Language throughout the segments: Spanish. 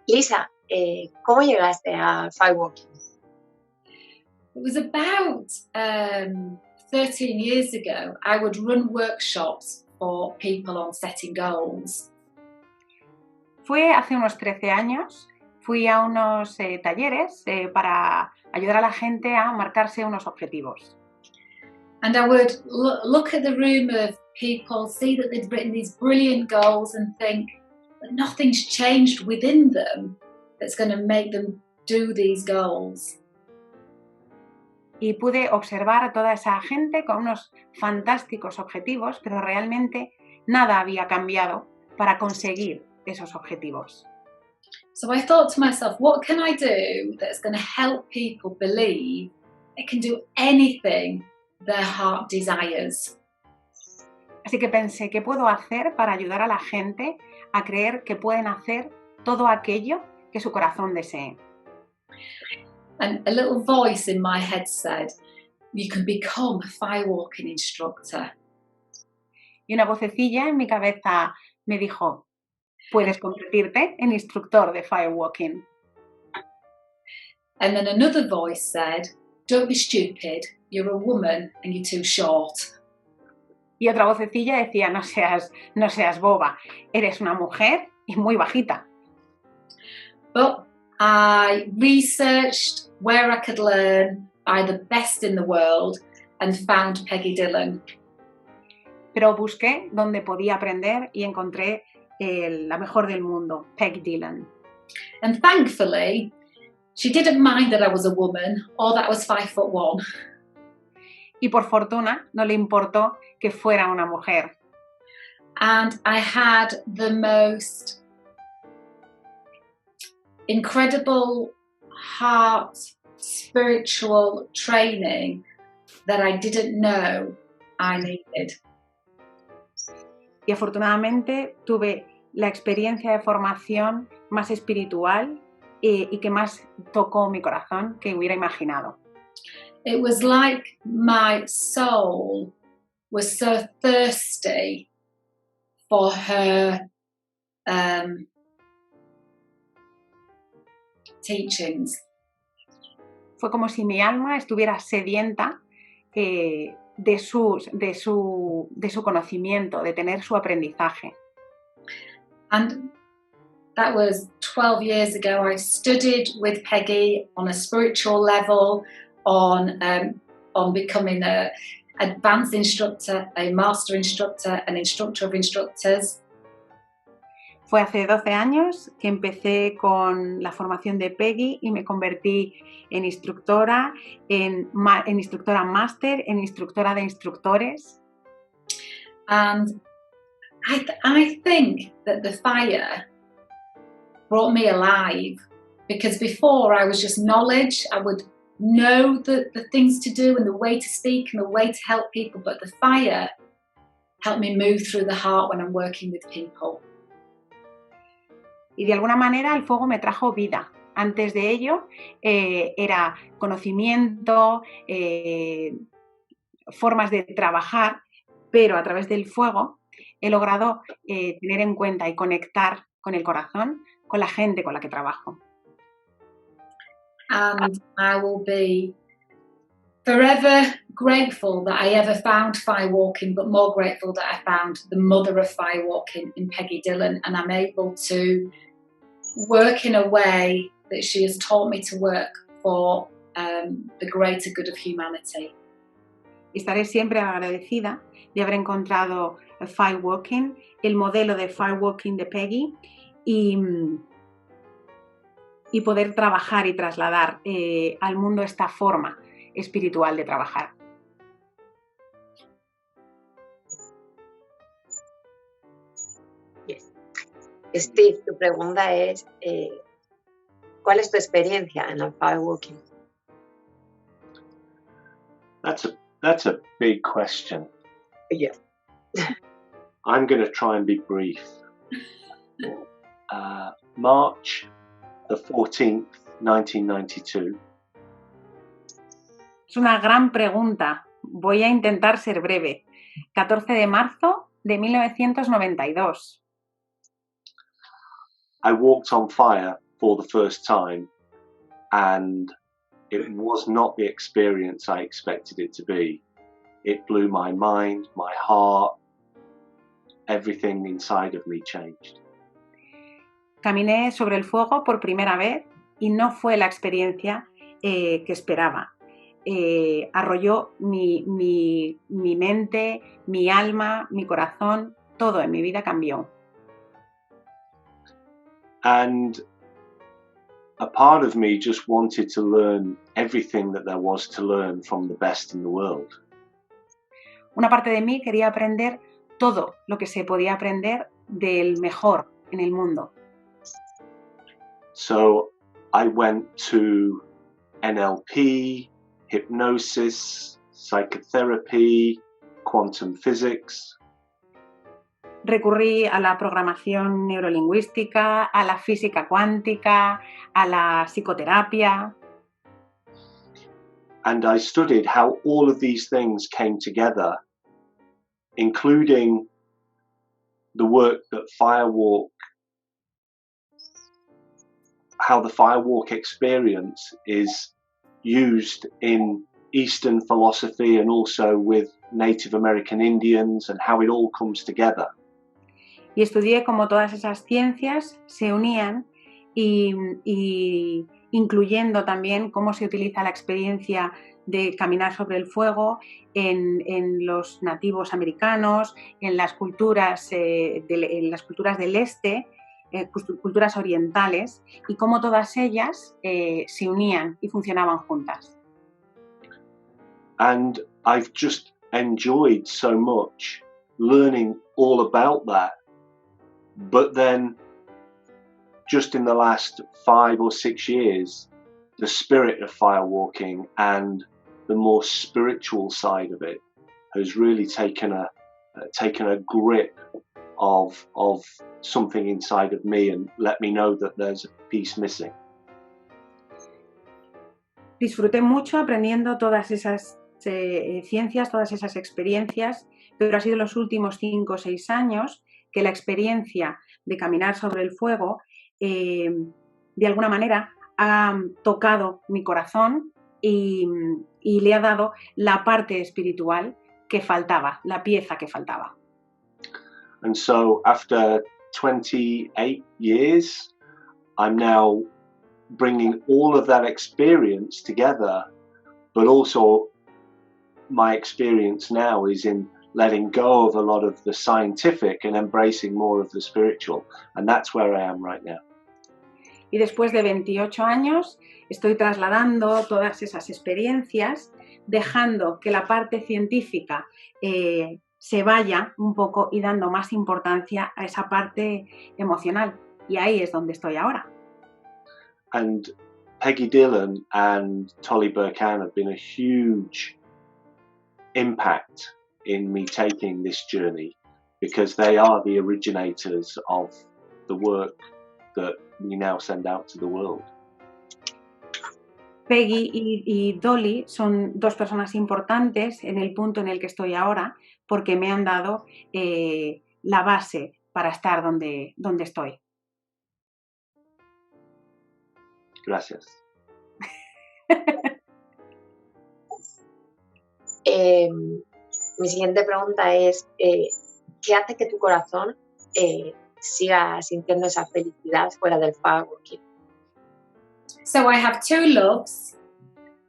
Lisa, ¿cómo llegaste a firewalking? It was about 13 years ago. I would run workshops for people on setting goals. Fue hace unos 13 años. Fui a unos talleres para ayudar a la gente a marcarse unos objetivos. And I would look at the room of people, see that they'd written these brilliant goals and think that nothing's changed within them that's going to make them do these goals. Y pude observar a toda esa gente con unos fantásticos objetivos, pero realmente nada había cambiado para conseguir esos objetivos. So I thought to myself, what can I do that's going to help people believe they can do anything their heart desires? Así que pensé, ¿qué puedo hacer para ayudar a la gente a creer que pueden hacer todo aquello que su corazón desee? And a little voice in my head said, you can become a firewalking instructor. Y una vocecilla en mi cabeza me dijo, puedes convertirte en instructor de firewalking. And then another voice said, don't be stupid, you're a woman and you're too short. Y otra vocecilla decía, no seas boba, eres una mujer y muy bajita. But I researched where I could learn by the best in the world and found Peggy Dillon. Pero busqué donde podía aprender y encontré la mejor del mundo, Peggy Dillon. And thankfully, she didn't mind that I was a woman or that I was 5'1". Y por fortuna no le importó que fuera una mujer. And I had the most incredible heart spiritual training that I didn't know I needed. Y afortunadamente tuve la experiencia de formación más espiritual y que más tocó mi corazón que hubiera imaginado. It was like my soul was so thirsty for her teachings. Fue como si mi alma estuviera sedienta de su conocimiento, de tener su aprendizaje. And that was 12 years ago. I studied with Peggy on a spiritual level, on becoming an advanced instructor, a master instructor, an instructor of instructors. Fue hace 12 años que empecé con la formación de Peggy y me convertí en instructora, en instructora máster, en instructora de instructores. And I think that the fire brought me alive, because before I was just knowledge. I would know the things to do and the way to speak and the way to help people, but the fire helped me move through the heart when I'm working with people. Y de alguna manera el fuego me trajo vida. Antes de ello era conocimiento, formas de trabajar, pero a través del fuego he logrado tener en cuenta y conectar con el corazón, con la gente con la que trabajo. And I will be forever grateful that I ever found firewalking, but more grateful that I found the mother of firewalking in Peggy Dillon, and I'm able to work in a way that she has taught me to work for the greater good of humanity. Estaré siempre agradecida de haber encontrado firewalking, el modelo de firewalking de Peggy y poder trabajar y trasladar al mundo esta forma espiritual de trabajar. Yes. Steve, tu pregunta es, ¿cuál es tu experiencia en el firewalking? That's a big question. Yeah. I'm going to try and be brief. March the 14th, 1992. Es una gran pregunta. Voy a intentar ser breve. 14 de marzo de 1992. I walked on fire for the first time, and it was not the experience I expected it to be. It blew my mind, my heart, everything inside of me changed. Caminé sobre el fuego por primera vez y no fue la experiencia que esperaba. Arrolló mi mente, mi alma, mi corazón, todo en mi vida cambió. And a part of me just wanted to learn everything that there was to learn from the best in the world. Una parte de mí quería aprender todo lo que se podía aprender del mejor en el mundo. So I went to NLP, hypnosis, psychotherapy, quantum physics. Recurrí a la programación neurolingüística, a la física cuántica, a la psicoterapia. And I studied how all of these things came together, including the work that how the Firewalk experience is used in Eastern philosophy and also with Native American Indians, and how it all comes together. Y estudié cómo todas esas ciencias se unían y incluyendo también cómo se utiliza la experiencia de caminar sobre el fuego en los nativos americanos, en las culturas del este, culturas orientales, y cómo todas ellas se unían y funcionaban juntas. And I've just enjoyed so much learning all about that. But then, just in the last 5 or 6 years, the spirit of firewalking and the more spiritual side of it has really taken a grip of something inside of me and let me know that there's a piece missing. Disfruté mucho aprendiendo todas esas ciencias, todas esas experiencias, pero ha sido los últimos 5 o 6 años que la experiencia de caminar sobre el fuego de alguna manera ha tocado mi corazón y le ha dado la parte espiritual que faltaba, la pieza que faltaba. And so after 28 years, I'm now bringing all of that experience together, but also my experience now is in letting go of a lot of the scientific and embracing more of the spiritual. And that's where I am right now. Y después de 28 años estoy trasladando todas esas experiencias, dejando que la parte científica se vaya un poco y dando más importancia a esa parte emocional. Y ahí es donde estoy ahora. And Peggy Dillon and Tolly Burkan have been a huge impact in me taking this journey, because they are the originators of the work that we now send out to the world. Peggy y Dolly son 2 personas importantes en el punto en el que estoy ahora, porque me han dado la base para estar donde estoy. Gracias. Mi siguiente pregunta es, ¿qué hace que tu corazón siga sintiendo esa felicidad fuera del firewalking? So I have 2 loves.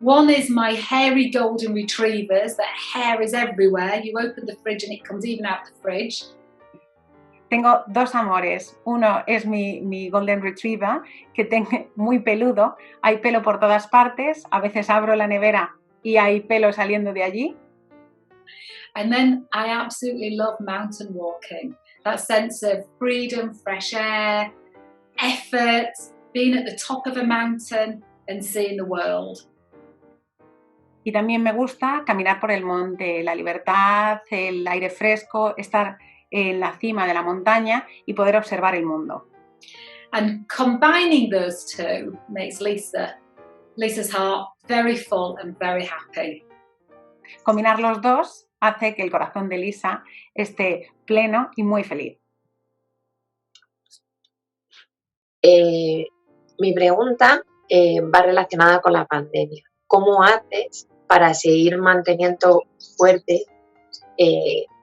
One is my hairy golden retrievers. That hair is everywhere. You open the fridge and it comes even out the fridge. Tengo 2 amores. Uno es mi Golden Retriever, que tengo muy peludo. Hay pelo por todas partes. A veces abro la nevera y hay pelo saliendo de allí. And then I absolutely love mountain walking. That sense of freedom, fresh air, effort, being at the top of a mountain and seeing the world. Y también me gusta caminar por el monte, la libertad, el aire fresco, estar en la cima de la montaña y poder observar el mundo. And combining those 2 makes Lisa's heart very full and very happy. Combinar los 2 hace que el corazón de Lisa esté pleno y muy feliz. Mi pregunta va relacionada con la pandemia. ¿Cómo haces para seguir manteniendo fuerte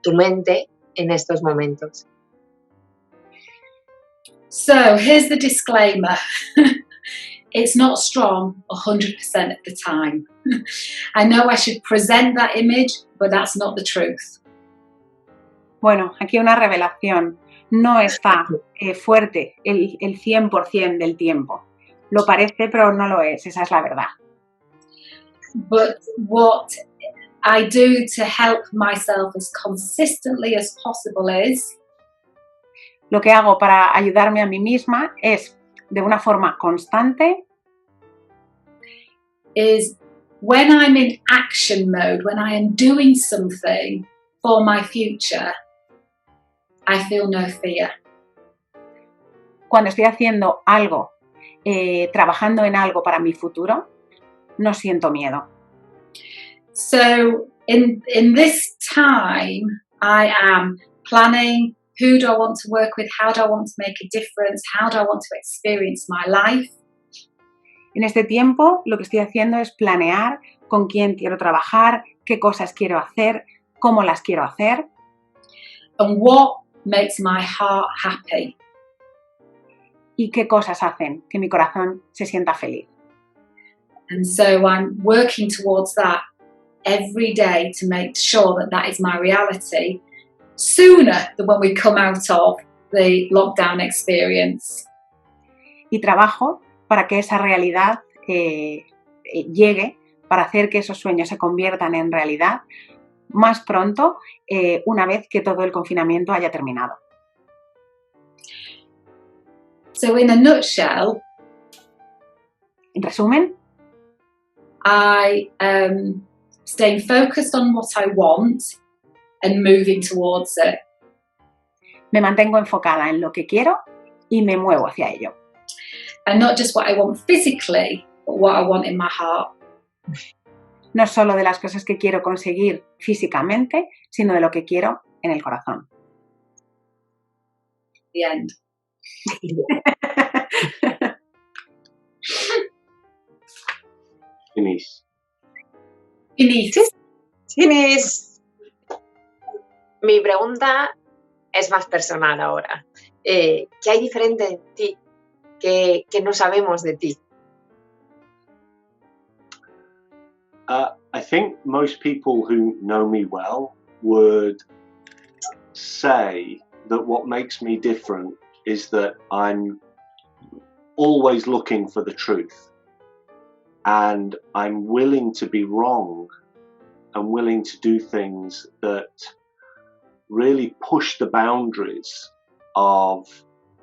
tu mente en estos momentos? So here's the disclaimer. It's not strong 100% of the time. I know I should present that image, but that's not the truth. Bueno, aquí una revelación. No está fuerte el 100% del tiempo. Lo parece, pero no lo es. Esa es la verdad. But what I do to help myself as consistently as possible is Lo que hago para ayudarme a mí misma es, de una forma constante, is when I'm in action mode, when I am doing something for my future, I feel no fear. cuando estoy haciendo algo, trabajando en algo para mi futuro, no siento miedo. So in this time, I am planning who do I want to work with, how do I want to make a difference, how do I want to experience my life. En este tiempo, lo que estoy haciendo es planear con quién quiero trabajar, qué cosas quiero hacer, cómo las quiero hacer. And what makes my heart happy. Y qué cosas hacen que mi corazón se sienta feliz. And so I'm working towards that every day to make sure that that is my reality sooner than when we come out of the lockdown experience. Y trabajo para que esa realidad llegue, para hacer que esos sueños se conviertan en realidad más pronto, una vez que todo el confinamiento haya terminado. So in a nutshell, en resumen, I staying focused on what I want and moving towards it. Me mantengo enfocada en lo que quiero y me muevo hacia ello. And not just what I want physically, but what I want in my heart. No solo de las cosas que quiero conseguir físicamente, sino de lo que quiero en el corazón. The end. Finish. Finish. Mi pregunta es más personal ahora. ¿Qué hay diferente en ti que no sabemos de ti? I think most people who know me well would say that what makes me different is that I'm always looking for the truth, and I'm willing to be wrong and willing to do things that really push the boundaries of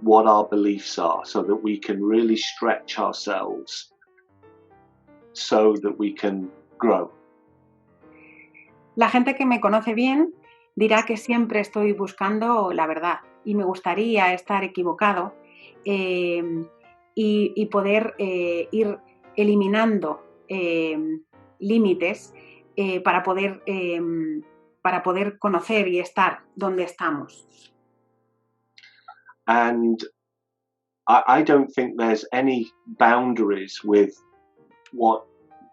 what our beliefs are, so that we can really stretch ourselves so that we can grow. La gente que me conoce bien dirá que siempre estoy buscando la verdad y me gustaría estar equivocado y poder ir eliminando límites para poder conocer y estar donde estamos. And I don't think there's any boundaries with what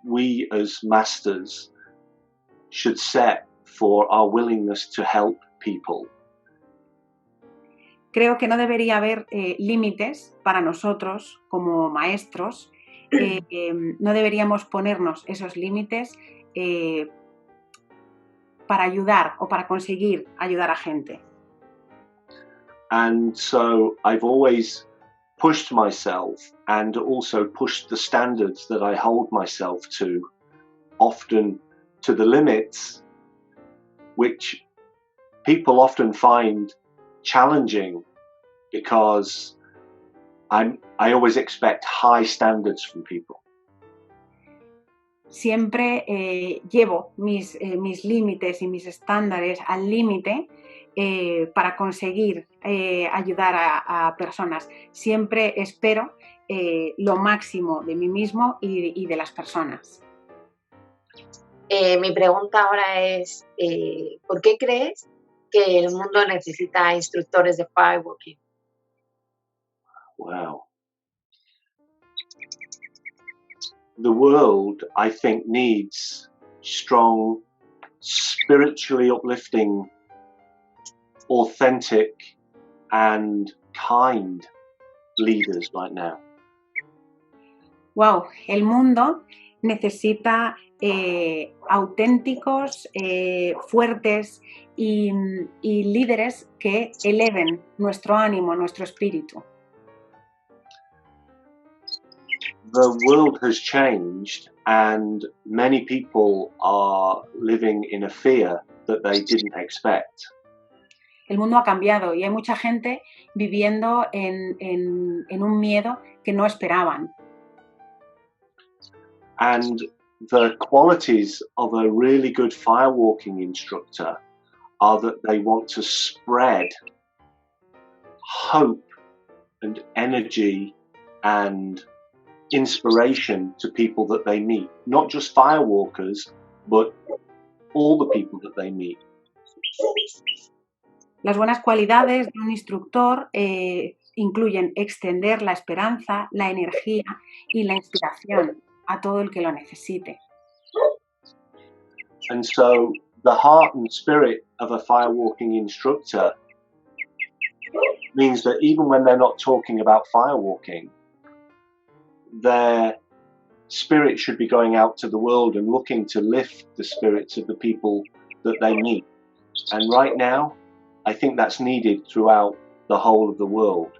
we as masters should set for our willingness to help people. Creo que no debería haber límites para nosotros como maestros. No deberíamos ponernos esos límites para ayudar o para conseguir ayudar a gente. And so I've always pushed myself and also pushed the standards that I hold myself to, often to the limits, which people often find challenging because I always expect high standards from people. Siempre llevo mis límites y mis estándares al límite para conseguir ayudar a personas. Siempre espero lo máximo de mí mismo y de las personas. Mi pregunta ahora es, ¿por qué crees que el mundo necesita instructores de firewalking? Wow. the world, I think, needs strong, spiritually uplifting, authentic, and kind leaders right now. Wow, el mundo necesita auténticos, fuertes y líderes que eleven nuestro ánimo, nuestro espíritu. The world has changed and many people are living in a fear that they didn't expect. El mundo ha cambiado y hay mucha gente viviendo en un miedo que no esperaban. And the qualities of a really good firewalking instructor are that they want to spread hope and energy and inspiration to people that they meet. Not just firewalkers, but all the people that they meet. Las buenas cualidades de un instructor incluyen extender la esperanza, la energía y la inspiración a todo el que lo necesite. And so the heart and spirit of a firewalking instructor means that even when they're not talking about firewalking, their spirit should be going out to the world and looking to lift the spirits of the people that they meet. And right now, I think that's needed throughout the whole of the world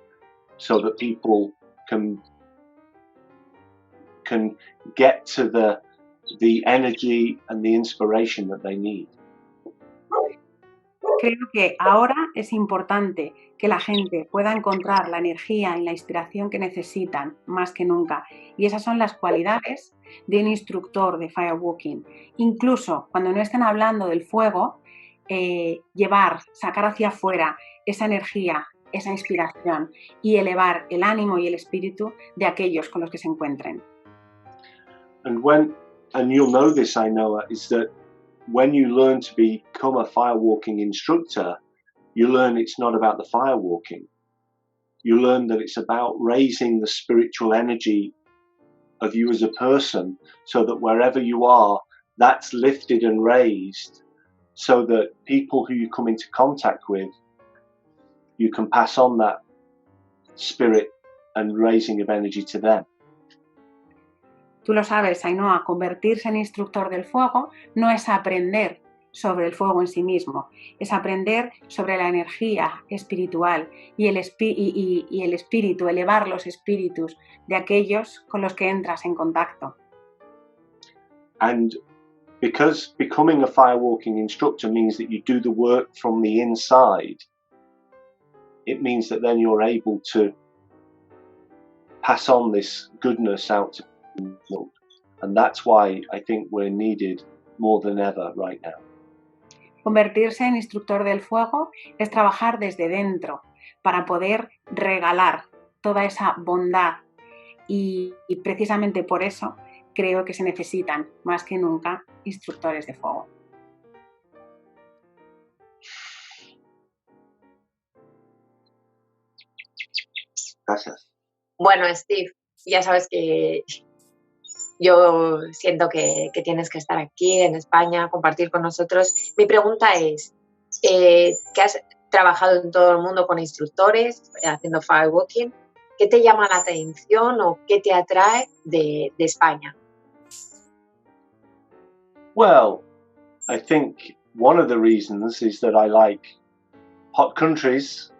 so that people can get to the energy and the inspiration that they need. Creo que ahora es importante que la gente pueda encontrar la energía y la inspiración que necesitan más que nunca. Y esas son las cualidades de un instructor de firewalking. Incluso cuando no estén hablando del fuego, sacar hacia afuera esa energía, esa inspiración y elevar el ánimo y el espíritu de aquellos con los que se encuentren. And you'll know this, Ainhoa, is that when you learn to become a firewalking instructor, you learn it's not about the firewalking. You learn that it's about raising the spiritual energy of you as a person so that wherever you are, that's lifted and raised so that people who you come into contact with, you can pass on that spirit and raising of energy to them. Tú lo sabes, Ainhoa, convertirse en instructor del fuego no es aprender sobre el fuego en sí mismo, es aprender sobre la energía espiritual y el espíritu, elevar los espíritus de aquellos con los que entras en contacto. And because becoming a firewalking instructor means that you do the work from the inside, it means that then you're able to pass on this goodness out to people. And that's why I think we're needed more than ever right now. Convertirse en instructor del fuego es trabajar desde dentro para poder regalar toda esa bondad y precisamente por eso creo que se necesitan más que nunca instructores de fuego. Gracias. Bueno, Steve, ya sabes que yo siento que tienes que estar aquí en España, compartir con nosotros. Mi pregunta es, que has trabajado en todo el mundo con instructores, haciendo firewalking, ¿qué te llama la atención o qué te atrae de España? Well, I think one of the reasons is that I like hot countries,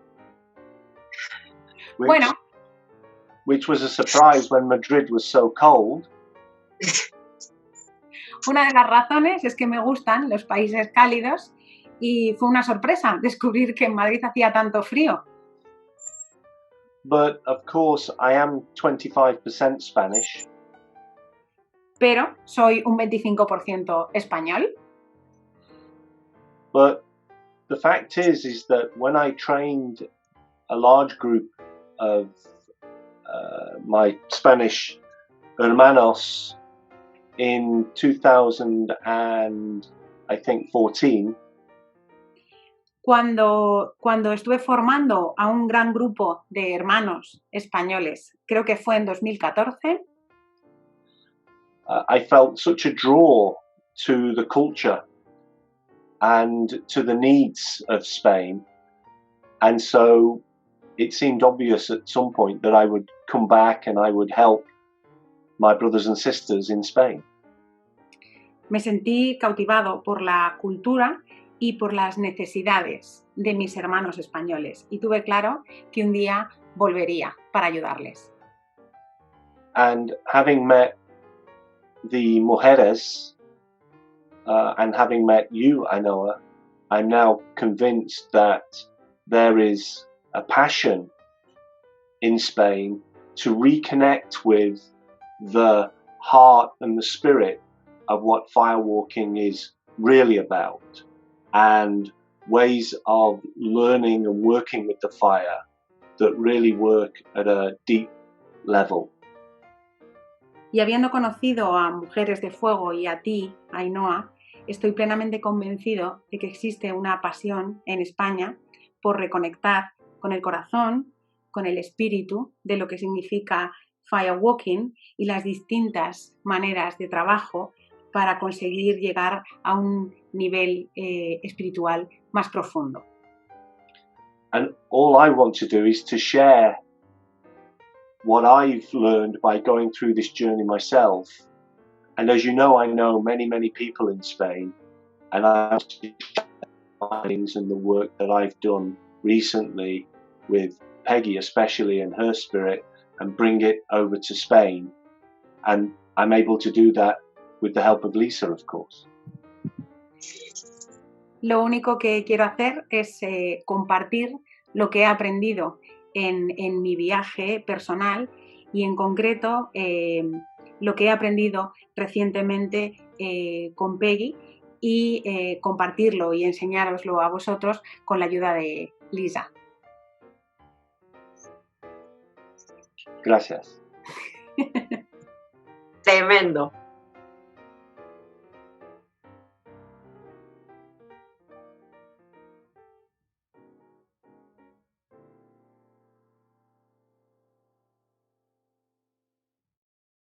which was a surprise when Madrid was so cold. Una de las razones es que me gustan los países cálidos y fue una sorpresa descubrir que en Madrid hacía tanto frío. But of course I am 25% Spanish. Pero soy un 25% español. But the fact is that when I trained a large group of my Spanish hermanos in 2014, Cuando estuve formando a un gran grupo de hermanos españoles, creo que fue en 2014, I felt such a draw to the culture and to the needs of Spain. And so it seemed obvious at some point that I would come back and I would help my brothers and sisters in Spain. Me sentí cautivado por la cultura y por las necesidades de mis hermanos españoles y tuve claro que un día volvería para ayudarles. And having met the mujeres and having met you, Ainhoa, I'm now convinced that there is a passion in Spain to reconnect with the heart and the spirit of what firewalking is really about, and ways of learning and working with the fire that really work at a deep level. Y habiendo conocido a Mujeres de Fuego y a ti, Ainhoa, estoy plenamente convencido de que existe una pasión en España por reconectar con el corazón, con el espíritu de lo que significa firewalking y las distintas maneras de trabajo para conseguir llegar a un nivel espiritual más profundo. And all I want to do is to share what I've learned by going through this journey myself. And as you know, I know many, many people in Spain, and I want to share and the work that I've done recently with Peggy, especially in her spirit, and bring it over to Spain. And I'm able to do that with the help of Lisa, of course. Lo único que quiero hacer es compartir lo que he aprendido en mi viaje personal y en concreto lo que he aprendido recientemente con Peggy y compartirlo y enseñároslo a vosotros con la ayuda de Lisa. Gracias. Tremendo.